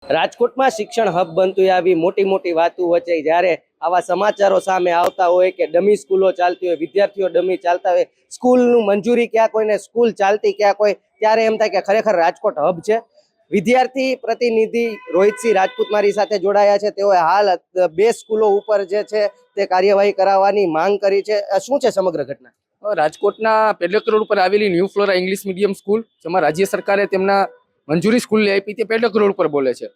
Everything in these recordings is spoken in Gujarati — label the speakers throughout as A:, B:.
A: રાજકોટમાં શિક્ષણ હબ બનતું આવી મોટી મોટી વાતો વચ્ચે જ્યારે આવા સમાચારો સામે આવતા હોય કે ડમી સ્કૂલો ચાલતી હોય, વિદ્યાર્થીઓ ડમી ચાલતા હોય, સ્કૂલનું મંજૂરી ક્યાં કોઈને સ્કૂલ ચાલતી ક્યાં કોઈ, ત્યારે એમ થાય કે ખરેખર રાજકોટ હબ છે। વિદ્યાર્થી પ્રતિનિધિ રોહિતસિંહ રાજપૂત મારી સાથે જોડાયા છે। તેઓએ હાલ બે સ્કૂલો ઉપર જે છે તે કાર્યવાહી કરાવવાની માંગ કરી છે। શું છે સમગ્ર ઘટના?
B: રાજકોટના પેડલેક રોડ ઉપર આવેલી new flora English medium school, જેમાં રાજ્ય સરકારે તેમના મંજૂરી સ્કૂલને આપી, તે પેડલેક રોડ પર બોલે છે।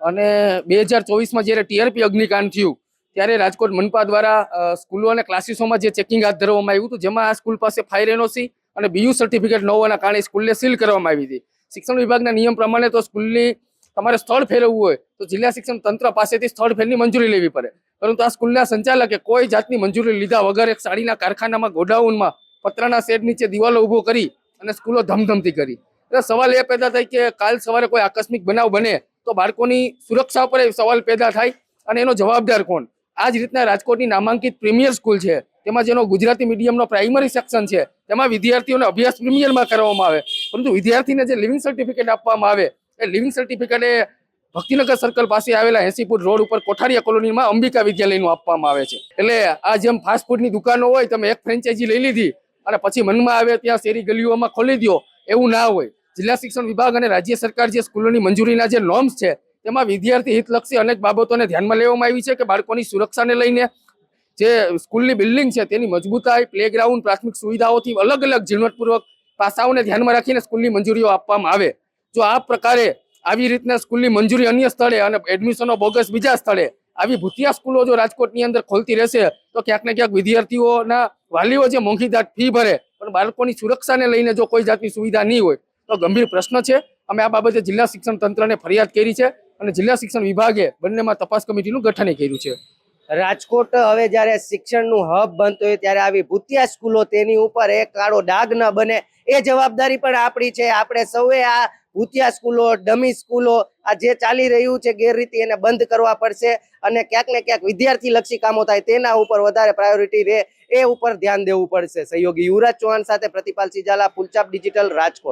B: અને 2024માં જ્યારે ટીઆરપી અગ્નિકાંડ થયું ત્યારે રાજકોટ મનપા દ્વારા સ્કૂલો અને ક્લાસીસોમાં જે ચેકિંગ હાથ ધરવામાં આવ્યું હતું, જેમાં આ સ્કૂલ પાસે ફાયર એનઓસી અને બીયુ સર્ટિફિકેટ ન હોવાના કારણે સ્કૂલને સીલ કરવામાં આવી હતી। શિક્ષણ વિભાગના નિયમ પ્રમાણે તો સ્કૂલની તમારે સ્થળ ફેરવવું હોય તો જિલ્લા શિક્ષણ તંત્ર પાસેથી સ્થળ ફેરની મંજૂરી લેવી પડે, પરંતુ આ સ્કૂલના સંચાલકે કોઈ જાતની મંજૂરી લીધા વગર એક સાડીના કારખાનામાં ગોડાઉનમાં પતરાના શેડ નીચે દિવાલો ઊભો કરી અને સ્કૂલો ધમધમતી કરી। એટલે સવાલ એ પેદા થાય કે કાલ સવારે કોઈ આકસ્મિક બનાવ બને તો બાળકોની સુરક્ષા પર સવાલ પેદા થાય અને એનો જવાબદાર કોણ? આ જ રીતના રાજકોટની નામાંકિત પ્રીમિયર સ્કૂલ છે, તેમાં જેનો ગુજરાતી મીડિયમનો પ્રાઇમરી સેક્શન છે, તેમાં વિદ્યાર્થીઓને અભ્યાસ પ્રીમિયરમાં કરવામાં આવે, પરંતુ વિદ્યાર્થીને જે લિવિંગ સર્ટિફિકેટ આપવામાં આવે એ લિવિંગ સર્ટિફિકેટ એ ભક્તિનગર સર્કલ પાસે આવેલા 80 ફૂટ રોડ ઉપર કોઠારીયા કોલોનીમાં અંબિકા વિદ્યાલયનું આપવામાં આવે છે। એટલે આ જેમ ફાસ્ટ ફૂડની દુકાનો હોય, તમે એક ફ્રેન્ચાઇઝી લઈ લીધી અને પછી મનમાં આવે ત્યાં શેરી ગલીઓમાં ખોલી દો, એવું ના હોય। જિલ્લા શિક્ષણ વિભાગ અને રાજ્ય સરકાર જે સ્કૂલોની મંજૂરીના જે નોર્મ્સ છે, તેમાં વિદ્યાર્થી હિતલક્ષી અનેક બાબતોને ધ્યાનમાં લેવામાં આવી છે કે બાળકોની સુરક્ષાને લઈને જે સ્કૂલની બિલ્ડિંગ છે તેની મજબૂતાઈ, પ્લેગ્રાઉન્ડ, પ્રાથમિક સુવિધાઓથી અલગ અલગ ઝીણવટપૂર્વક પાસાઓને ધ્યાનમાં રાખીને સ્કૂલની મંજૂરીઓ આપવામાં આવે। જો આ પ્રકારે આવી રીતના સ્કૂલની મંજૂરી અન્ય સ્થળે અને એડમિશનો બોગસ બીજા સ્થળે આવી ભૂતિયા સ્કૂલો જો રાજકોટની અંદર ખોલતી રહેશે તો ક્યાંક ને ક્યાંક વિદ્યાર્થીઓના વાલીઓ જે મોંઘીદાટ ફી ભરે પણ બાળકોની સુરક્ષાને લઈને જો કોઈ જાતની સુવિધા નહીં હોય તો ગંભીર પ્રશ્ન છે। અમે આ બાબતે જિલ્લા શિક્ષણ તંત્રને ફરિયાદ કરી છે અને જિલ્લા શિક્ષણ વિભાગે બંનેમાં તપાસ કમિટીનું ગઠન કર્યું છે।
A: રાજકોટ હવે જ્યારે શિક્ષણનું હબ બનતું હોય ત્યારે આવી ભૂતિયા સ્કૂલો તેની ઉપર એક કાળો ડાઘ ન બને એ જવાબદારી પણ આપણી છે। આપણે સૌએ આ ભૂતિયા સ્કૂલો, ડમી સ્કૂલો, આ જે ચાલી રહ્યું છે ગેરરીતિ, એને બંધ કરવા પડશે અને ક્યાંક ને ક્યાંક વિદ્યાર્થી લક્ષી કામો થાય તેના ઉપર વધારે પ્રાયોરિટી રહે એ ઉપર ધ્યાન દેવું પડશે। સહયોગી યુવરાજ ચૌહાણ સાથે પ્રતિપાલ સિજાલા, ફૂલચાપ ડિજિટલ, રાજકોટ।